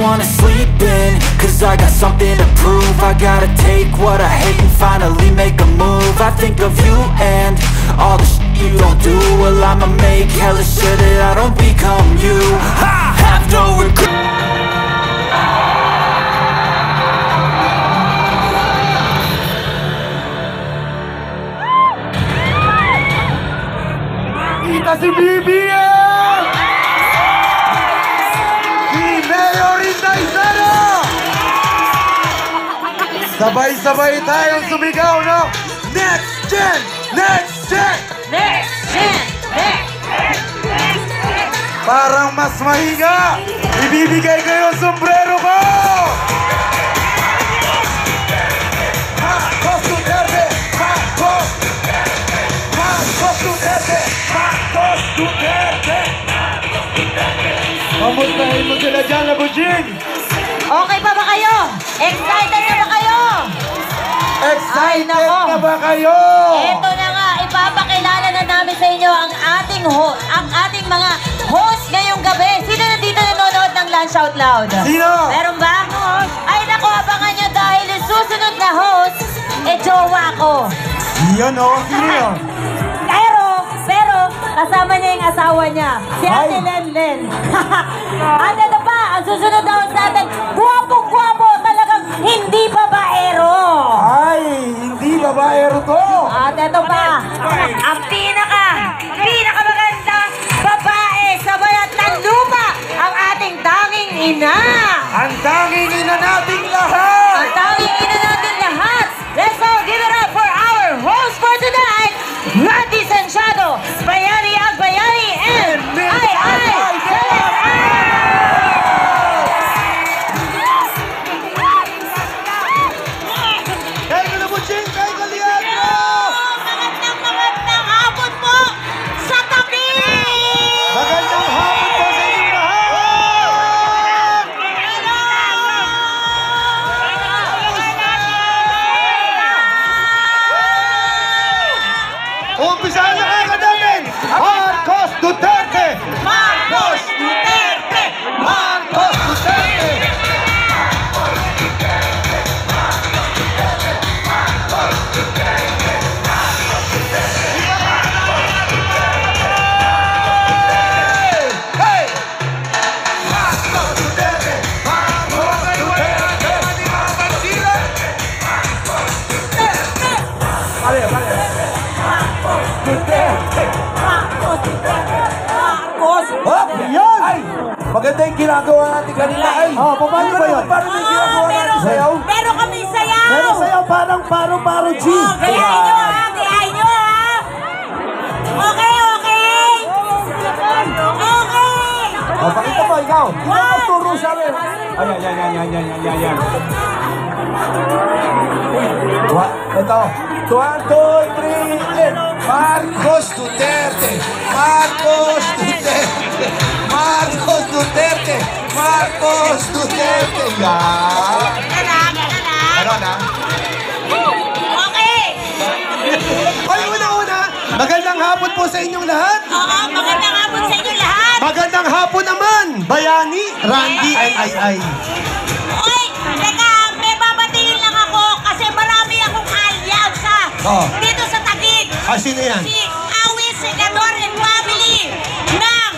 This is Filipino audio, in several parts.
wanna sleep in, cause I got something to prove. I gotta take what I hate and finally make a move. I think of you and all the shit you don't do. Well, I'ma make hella sure that I don't become you. I have no regret. Si BBM! Si Mayor Inday Sara! Sabay-sabay tayong sumigaw ng Next Gen! Next Gen! Next Gen! Next! Parang mas mahinga, ibibigay kayo ang sombrero ko! Marcos Duterte! Marcos! Marcos Duterte! Marcos Duterte! Kamustahin mo sila dyan, Labujing? Okay pa ba kayo? Excited na ba kayo? Excited na ba kayo? Ito na nga, ipapakilala na namin sa inyo ang ating mga host ngayong gabi. Sino nandito nanonood ng Lunch Out Loud? Sino? Meron ba? Ay naku, abangan nyo dahil yung susunod na host, jowa ko. Yan o, sino yun? Pero, kasama niya yung asawa niya, si Ate Lenlen. At ito pa, ang susunod na host natin, guwapo-guwapo, talagang hindi babaero. Ay, hindi babaero to. At ito pa, ang pinakamagandang babae sa balat ng lupa, ang ating tanging ina. Ang tanging ina nating lahat. Ang tanging ina natin lahat. Let's all give it up for our host for tonight, Randy Sanchado, Bayani Agbayani, and Ay Kaya ka na mo, Ching! Kaya ka liyan! Magandang hapon po sa tabi! Magandang hapon po sa inyong lahat! Umpisahan na kayo namin! Marcos Duterte! Marcos Duterte! Marcos Duterte! Hey! Marcos Duterte! Marcos Duterte! Oh, yan! Maganda yung ginagawa natin kanina. Ay, paano ba yun? Paano yung ginagawa natin sayaw? Pero kami sayaw! Pero sayaw parang paro-paro, G. Gayahin nyo ha! Okay! O, pakita mo, ikaw. Ikaw magturo sa amin. Ayan. Ito. 1, 2, 3, and Marcos Duterte! Marcos Duterte! Marcos Duterte! Marcos Duterte! Yan! Ano na? Okay! Ay, una-una, magandang hapon po sa inyong lahat. Oo, magandang hapon sa inyo lahat! Magandang hapon naman, Bayani, Randy, and Ay. Oy, teka, may babatiin lang ako kasi marami akong aliyab dito sa Taguig. Sino yan? Si Awis Segador and family ng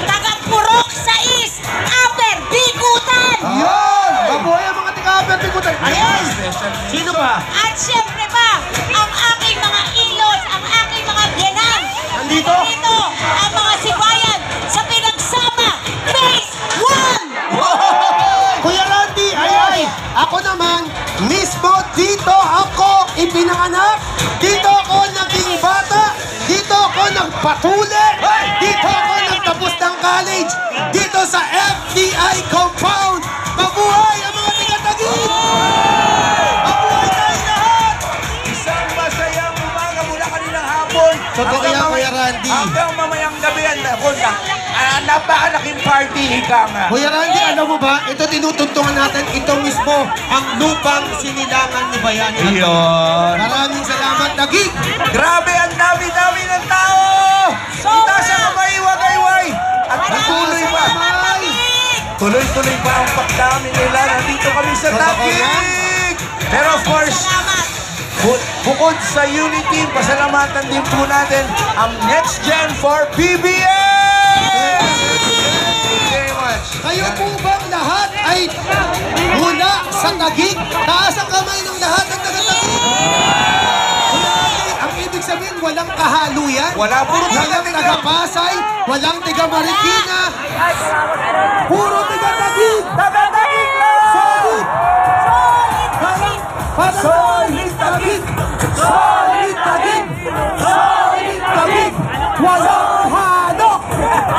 taga-Purok sa East, Upper Bikutan. Yan! Mabuhay ang mga taga-Upper Bikutan. Ayan! Sino ba? At syempre pa, ang aking mga ilos, ang aking mga biyanang. Nandito? Nandito, ang mga sibayan sa pinagsama, Phase 1! Kuya Randy, ay! Ako naman, mismo dito ako ipinanganak. Dito ako naging bata. Dito ako nagpatuli. Dito ako nagtapos ng college. Dito sa FDI compound. Mabuhay ang mga taga-Taguig! Mabuhay tayo lahat! Isang masayang umaga mula kaninang hapon. Totoo yan, Kuya Randy. Hanggang mamayang gabi yan. Napakalaking party, ika nga. Kuya Randy, alam mo ba, ito tinutuntungan natin, ito mismo ang lupang sinilangan ni Bayani. Iyon. Maraming salamat, Taguig! Grabe, ang dami-dami ng tao! Itaas ang kamay, wagayway! At patuloy pa. tuloy-tuloy pa ang pagdami nila. Nandito kami sa Taguig! Pero of course, bukod sa Unity, pasalamatan din po natin ang Next Gen for PBM! Thank you very much. Kayo po bang lahat ay mula sa Taguig? Taas ang kamay ng lahat ng taga-Taguig. Ang ibig sabihin, walang kahaluyan. Wala, puro walang taga-Pasay, walang taga-Marikina. Puro taga-Taguig. Taga-Taguig lang! Solid! Solid Taguig! Solid Taguig! Solid Taguig! Walang halo!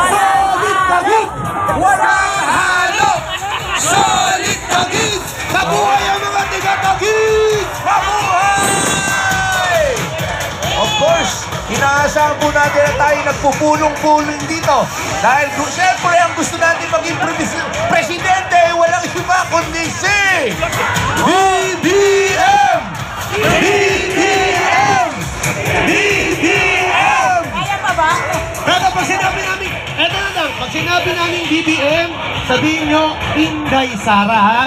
Solid Taguig! Walang halo! Solid Taguig! Mabuhay ang mga taga-Taguig! Mabuhay! Of course, inaasahan po natin na tayo nagpupulong-pulong dito. Dahil siyempre ang gusto natin maging presidente ay walang iba kundi si BBM! BBM! BBM! Kaya pa ba? Pero pag sinabi namin, eto na lang, pag sinabi namin BBM, sabihin nyo, Inday Sara, ha?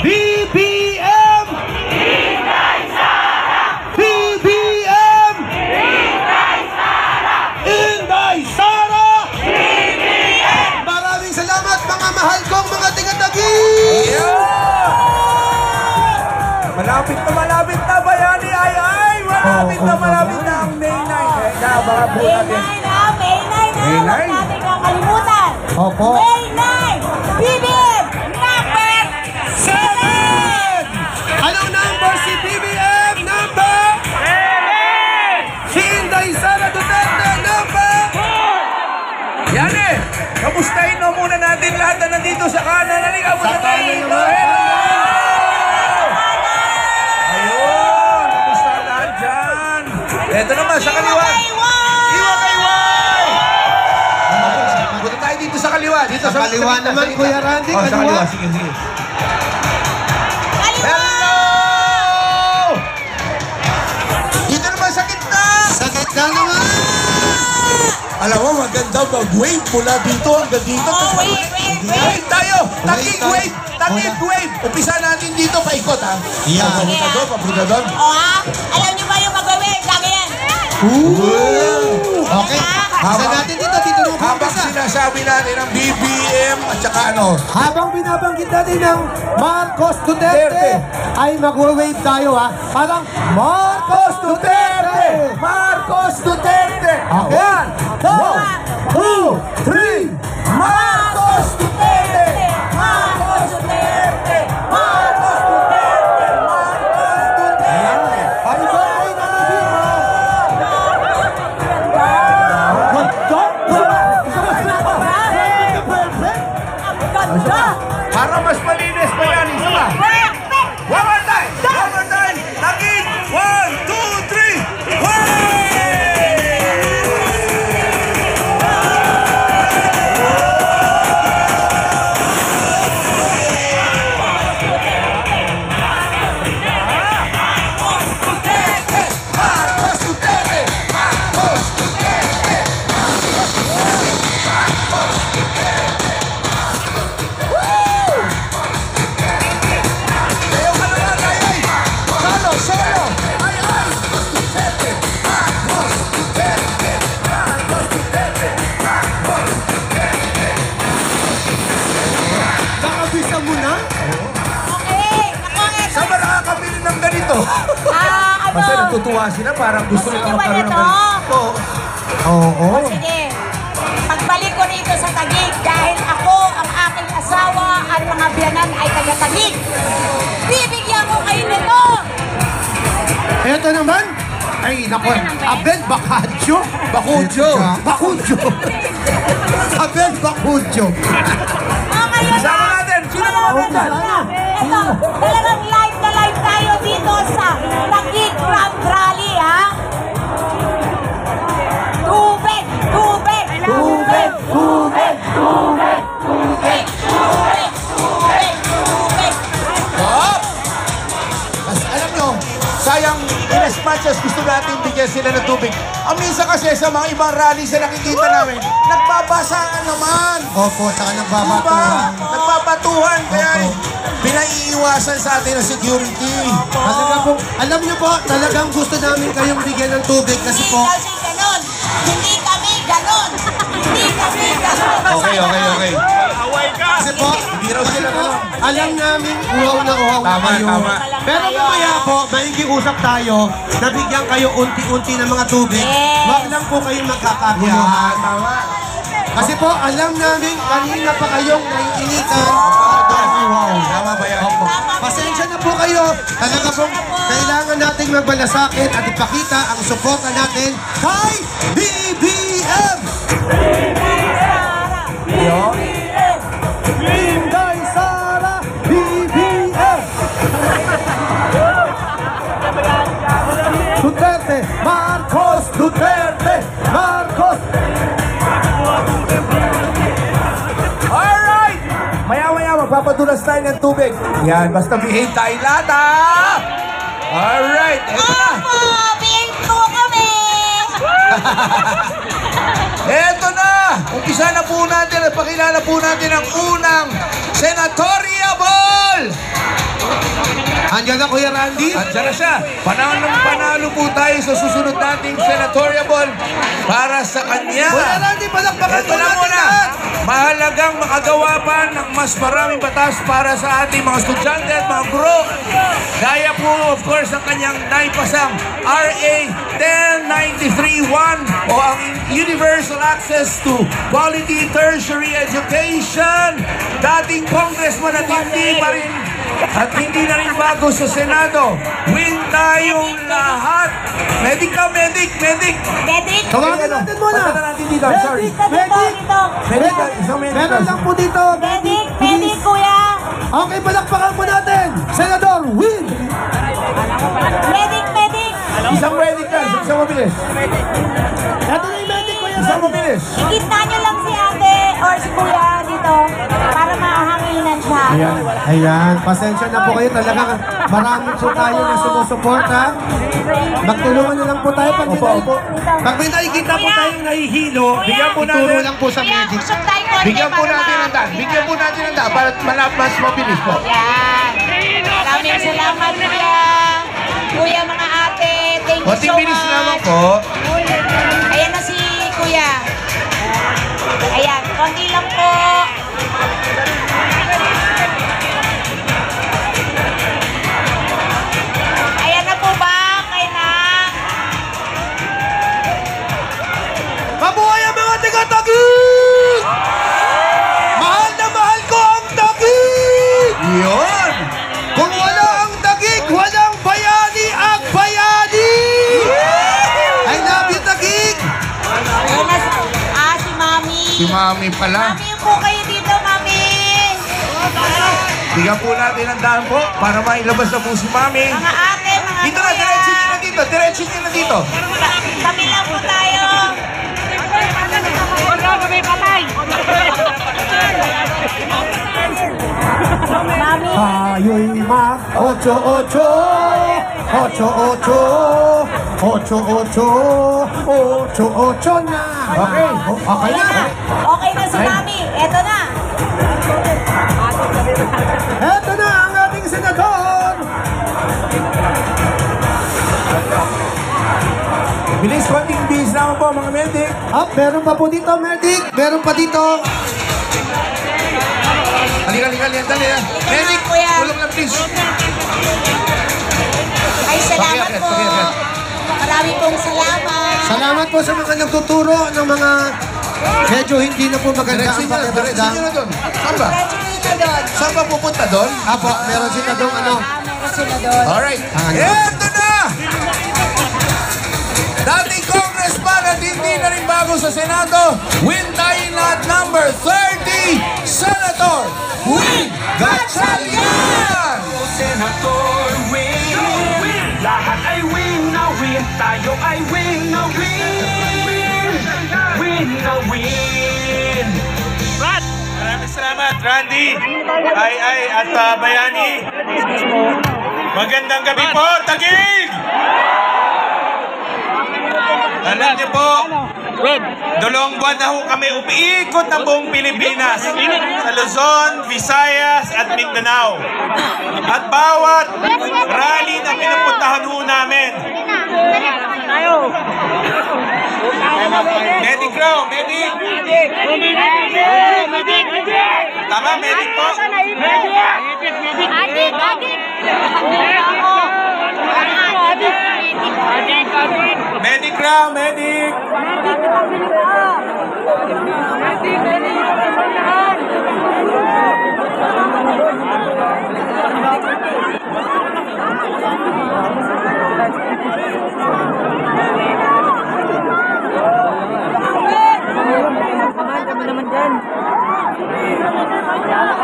BBM! Inday Sara! BBM! Inday Sara! Inday Sara! BBM! Maraming salamat mga mahal kong mga taga-Taguig! Malapit na bayani ay malapit na ang May 9. Kaya baka po May 9 natin. na! May 9 na! May 9? Huwag natin kakalimutan! Opo. May 9! BBM! Number 7! Anong number si BBM? Number? 7! Si Inday Sara Duterte, number? Yan eh! Kamustahin mo muna natin lahat na nandito sa kanan. Halika muna Sa tayo kanan dito. naman. Ayun! Kamusta lahat dyan? Ito naman sa kaliwa. Iwa kay Wai! Punta tayo dito sa kaliwa. Dito Sa kaliwa naman, gitna. Kuya Randy, Oh, sa kaliwa. kaliwa. Sige, sige. Kaliwa! Hello! Dito naman sa gitna. Sa gitna naman! Alam mo, maganda mag-wave mula dito hanggang dito. Oh, wait! Wave tayo! Tagig Wave tayo. wave! Tagig wave! Umpisa natin dito, paikot ha. Yeah. Papunta doon, papunta doon. O ha? Alam niyo ba yung mag-wave? Lagi yan! Okay. Isa natin dito nung Habang umpisa. sinasabi natin ang BBM at saka ano, Habang binabanggit natin ng Marcos Duterte, ay mag-wave tayo, ha? Parang Marcos Duterte! Marcos Duterte! Okay. 1, 2, 3! Marcos Duterte! Marcos Duterte! Marcos Duterte! Marcos Duterte! Ay, bakay na nabira! Ang ganda! Para mas malinis pa yan, isa pa. Perfect! One more time! One more time! Tagig! 1, 2, 3! Hey! Nakabisa mo na? Okay! Ako, eto. Saan ba nakakabili ng ganito? Ano? Kasi natutuwa sila, parang gusto Gusto nila niyo ba magkaroon ng nito? ganito. Oo. Sige. Pagbalik ko rito sa Taguig dahil ako, ang aking asawa at mga biyanan ay taga-Taguig. Bibigyan ko kayo nito! Ito naman, ay naku, Abel Bacadjo. Bacudjo. Bacudjo. Abel Bacudjo. Okay, yun Sama na. natin. Sino mga benda? Ito, talagang live na live tayo dito sa Taguig Grand Rally, ha? Tubig! Tubig! Tubig! Tubig! Tubig! Tubig! Tubig! Tubig! Tubig! Mas alam nyo, sayang in as much as gusto natin bigyan sila ng tubig. Ang minsan kasi sa mga ibang rally sa nakikita namin, nagbabasaan naman. Opo, saka Diba? nagbabatuhan. Nagbabatuhan. Kaya pinaiiwasan sa atin ang security. Talaga po, alam niyo po, talagang gusto namin kayong bigyan ng tubig kasi po, Kasi ganon. Hindi kami ganon. Hindi kami ganon. Okay. kasi po, Hindi raw sila gano'n. alam namin uhaw na Tama, kayo. tama. Pero mamaya po, makikiusap tayo na bigyan kayo unti-unti ng mga tubig. Yes. Huwag lang po kayong magkakaguluhan. Tama. Kasi po, alam namin kanina pa kayong naiinitan. Wow. Tama ba yan? Pasensya na po kayo. Talaga pong kailangan nating magbalasakit at ipakita ang suporta natin kay BBM! Inday Sara, BBM! Duterte, Marcos, Duterte, Marcos! Alright! Maya-maya, magpapadulas tayo ng tubig. Yan, basta behave tayo lahat, ha? Alright, eto na. Binto kami. Eto na! Umpisa na po natin at pakilala po natin ang unang senatorial ball! Andiyan na Kuya Randy? Andiyan na siya. Panalo po tayo sa susunod nating senatorial ball para sa kanya. Kuya Randy, palakpakan Ito mo na natin muna. lahat! Mahalagang makagawa pa ng mas maraming batas para sa ating mga estudyante at mga guro. Gaya po, of course, ang kanyang naipasang RA 10931 o ang Universal Access to Quality Tertiary Education. Dating congressman at hindi pa rin hindi na rin bago sa Senado. Win tayong lahat. Medic ka, medic. Medic. Tawagin natin muna! Punta na natin dito, sorry. Medic! Medic, isang medic. Meron lang po dito! Medic, kuya. Okay, palakpakan po natin! Senador Win! Medic. Isang medic ka, isang mabilis. Ito na yung medic, Kuya Isang Randy! mabilis. Ikitna nyo lang si ate or si kuya dito para mahanginan siya. Ayan, pasensya na po kayo. Talagang marami po tayo na sumusuporta. Magtulungan na lang po tayo pag may nakikita po tayong nahihilo, Bigyan po natin. ituro lang po sa medic. Bigyan po natin ng daan. Bigyan po natin ng daan para mas mabilis po. Yan. Maraming salamat, kuya. Kuya, mga ate, thank you Konting so bilis naman much. po. Ayan na si kuya. Ayan, konti lang po. Ayan na po ba? Kaya na. Mabuhay ang mga taga-Taguig! Mahal na mahal ko ang Taguig! Yun! Kung wala ang Taguig, walang bayani ang bayani! I love you, Taguig! Ayan na si Mami. Si Mami pala. Mami po kayo dito, Mami. Bigyan po natin ng daan po para mailabas na po si Mami. Mga ate, mga Dito na, diretso nyo na dito. Diretso nyo na dito. Kami lang po tayo. Mami. Tayo'y mag-8-8, 8-8, 8-8, 8-8 na! Okay, okay na! Okay na si Mami. Eto na. Eto na ang ating senador! Bilis, konting bilis naman po mga medic. Meron pa po dito, medic! Meron pa dito! Halika, dali. Medic, kuya. tulong lang please. Ay, salamat Pakiakit, po. pakiakit. Marami pong salamat. Salamat po sa mga nagtuturo ng mga medyo hindi na po maganda Diretso ang nyo pakiramdam. na doon. Saan ba? Diretso dito doon. Saan ba pupunta doon? Apo, meron sila doon ano. Meron sila doon. Alright. Ano? Eto na! Dating congressman at hindi na rin bago sa Senado, win tayo lahat number 30, Senator Win Gatchalian! Senator win, lahat ay win na win, tayo ay win na win, win na win. Maraming salamat, Randy, Ay at Bayani. Magandang gabi po, Taguig! Alam niyo po, 2 buwan na ho kami umiikot ng buong Pilipinas. Sa Luzon, Visayas at Mindanao. At bawat rally na pinupuntahan ho namin. Medic raw, medic. Tama, medic po. Medic raw, medic.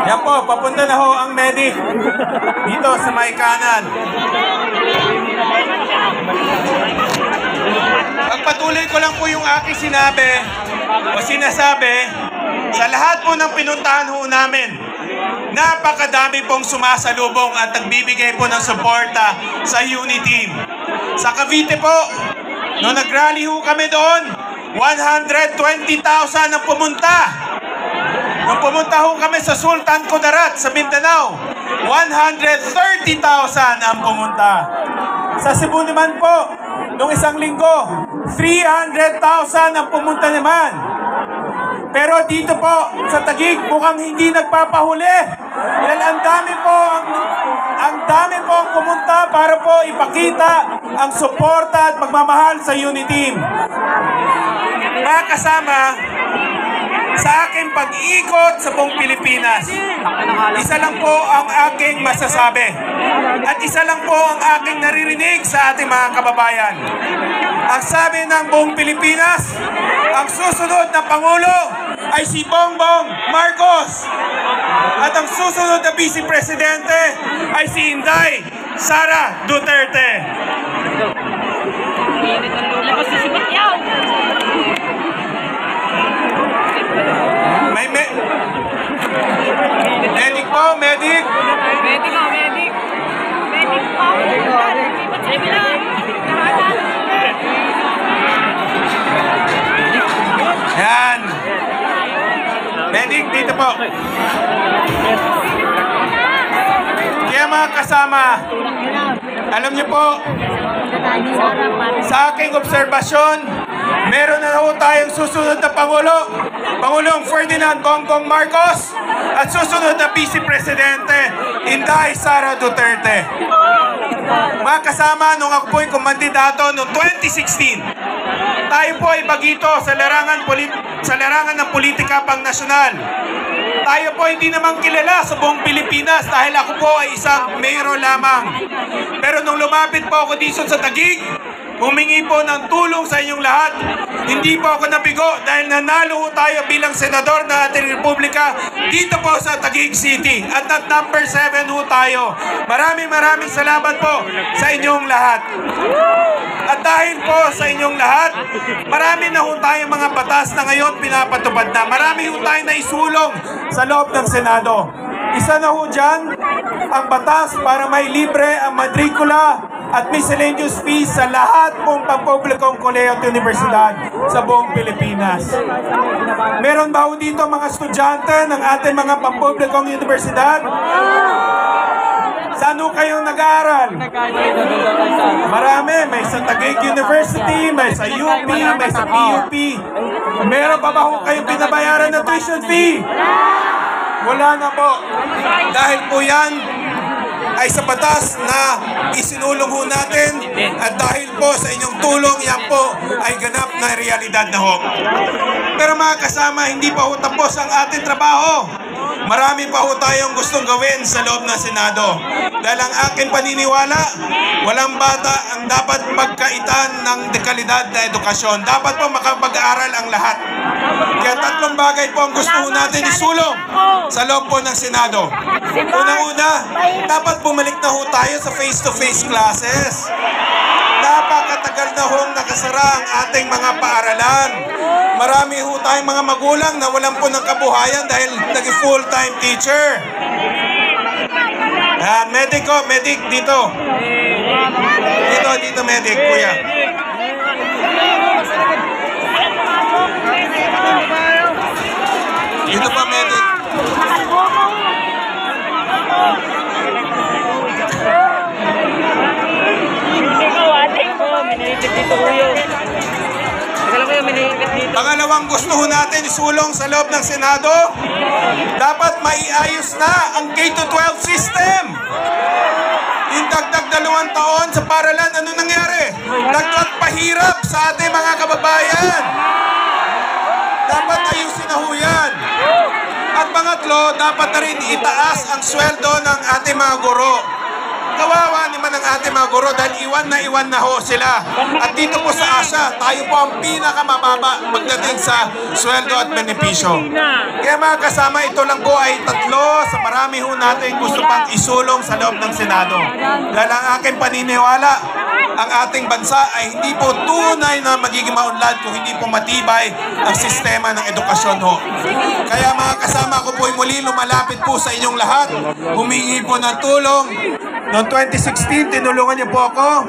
Yan po, papunta na ho ang medic dito sa may kanan. Pagpatuloy ko lang po yung aking sinabi o sinasabi sa lahat po ng pinuntahan ho namin. Napakadami pong sumasalubong at nagbibigay po ng suporta sa Uniteam. Sa Cavite po, nung nag-rally ho kami doon, 120,000 ang pumunta. Nung pumunta ho kami sa Sultan Kudarat sa Mindanao, 130,000 ang pumunta. Sa Cebu naman po, nung isang linggo, 300,000 ang pumunta naman. Pero dito po, sa Taguig, mukhang hindi nagpapahuli. Dahil ang dami po ang pumunta para po ipakita ang suporta at magmamahal sa Uniteam. Mga kasama, sa aking pag-ikot sa buong Pilipinas, isa lang po ang aking masasabi at isa lang po ang aking naririnig sa ating mga kababayan. Ang sabi ng buong Pilipinas, ang susunod na Pangulo ay si Bongbong Marcos at ang susunod na Vice Presidente ay si Inday Sara Duterte. Medic po, medic. Medic po, medic. Medic po. Yan. Medic, dito po. Kaya mga kasama, alam niyo po, sa aking obserbasyon, meron na ho tayong susunod na Pangulo, Pangulong Ferdinand Bongbong Marcos, at susunod na Vice Presidente, Inday Sara Duterte. Mga kasama, nung ako po'y kumandidato noong 2016, tayo po ay bagito sa larangan ng politika pang nasyonal. Tayo po hindi naman kilala sa buong Pilipinas dahil ako po ay isang mayor lamang. Pero nung lumapit po ako dito sa Taguig, humingi po ng tulong sa inyong lahat. Hindi po ako nabigo dahil nanalo ho tayo bilang senador ng ating republika dito po sa Taguig City. At number 7 ho tayo. Maraming salamat po sa inyong lahat. At dahil po sa inyong lahat, marami na ho tayong mga batas na ngayon pinapatupad na. Marami ho tayong naisulong sa loob ng Senado. Isa na ho dyan ang batas para may libre ang matrikula at miscellaneous fees sa lahat pong pampublikong kolehiyo at universidad sa buong Pilipinas. Meron ba ho dito mga estudyante ng ating mga pampublikong universidad? Saan ho kayong nag-aaral? Marami. May sa Taguig University, may sa UP, may sa PUP. Meron pa ba ho kayong binabayaran na tuition fee? Wala na po. Dahil po yan ay sa batas na isinulong ho natin at dahil po sa inyong tulong, yan po ay ganap na realidad na ho. Pero mga kasama, hindi pa ho tapos ang ating trabaho. Marami pa ho tayong gustong gawin sa loob ng Senado. Dahil ang aking paniniwala, walang bata ang dapat pagkaitan ng dekalidad na edukasyon. Dapat po makapag-aaral ang lahat. Kaya 3 bagay po ang gusto ho natin isulong sa loob po ng Senado. Unang-una, dapat bumalik na ho tayo sa face-to-face classes. Napakatagal na hong nakasara ang ating mga paaralan. Marami ho tayong mga magulang na walang po ng kabuhayan dahil naging full-time teacher. Medic ko, medic dito. Dito, medic, kuya. Dito pa, medic. Pangalawang gusto ho natin isulong sa loob ng Senado, dapat maiayos na ang K-12 system. Yung dagdag 2 taon sa paralan, ano nangyari? Dagdag pahirap sa ating mga kababayan. Dapat ayusin na ho yan. At pangatlo, dapat na rin itaas ang sweldo ng ating mga guro. Kawawa naman ang ating mga guro dahil iwan na ho sila. At dito po sa Asia, tayo po ang pinakamababa pagdating sa sweldo at benepisyo. Kaya mga kasama, ito lang po ay 3 sa marami ho natin gusto pang isulong sa loob ng Senado. Dahil ang aking paniniwala, ang ating bansa ay hindi po tunay na magiging maunlad kung hindi po matibay ang sistema ng edukasyon ho. Kaya mga kasama ko po ay muli lumalapit po sa inyong lahat. Humingi po ng tulong. Noong 2016, tinulungan niyo po ako.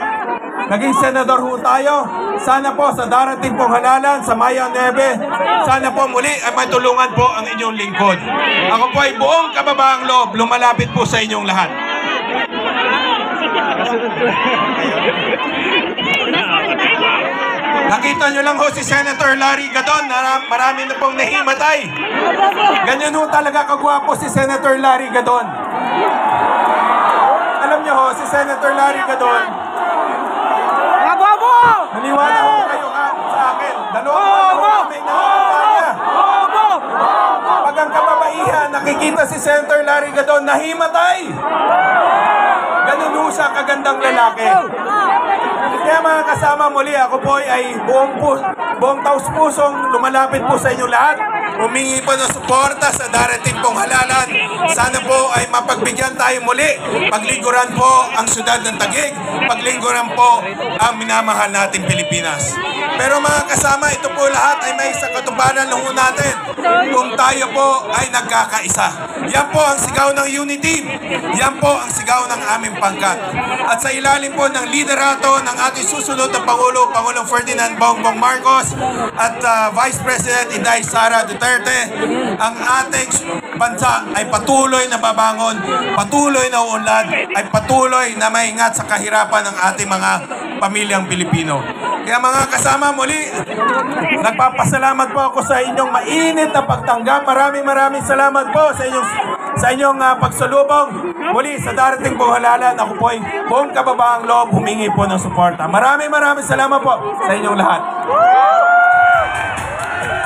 Naging senador ho tayo. Sana po sa darating pong halalan sa Maya 9, sana po muli ay matulungan po ang inyong lingkod. Ako po ay buong kababaang loob, lumalapit po sa inyong lahat. Nakita nyo lang ho si Senator Larry Gadon, marami na pong nahimatay. Ganyan ho talaga kagwapo si Senator Larry Gadon. Alam nyo ho, si Senator Larry Gadon, maniwala ho kayo sa akin. 2 taon may nakikita niya. Pag ang kababaihan, nakikita si Senator Larry Gadon, nahimatay. Ganun ho siya kagandang lalaki. Kaya mga kasama, muli ako po ay buong taus-pusong lumalapit po sa inyo lahat. Humingi po ng suporta sa darating pong halalan. Sana po ay mapagbigyan tayo muli. Paglingkuran po ang syudad ng Taguig. Paglingkuran po ang minamahal nating Pilipinas. Pero mga kasama, ito po lahat ay may sa katubaran lang po natin kung tayo po ay nagkakaisa. Yan po ang sigaw ng unity. Yan po ang sigaw ng aming pangkat. At sa ilalim po ng liderato ng ating susunod na Pangulo, Pangulong Ferdinand Bongbong Marcos at Vice President Inday Sara Duterte, ang ating bansa ay patuloy na babangon, patuloy na uunlad, ay patuloy na maingat sa kahirapan ng ating mga pamilyang Pilipino. Kaya mga kasama, muli, nagpapasalamat po ako sa inyong mainit na pagtanggap. Maraming salamat po sa inyong pagsulubong. Muli, sa darating pong halalan, ako po ay buong kababaang loob humingi po ng suporta. Maraming salamat po sa inyong lahat.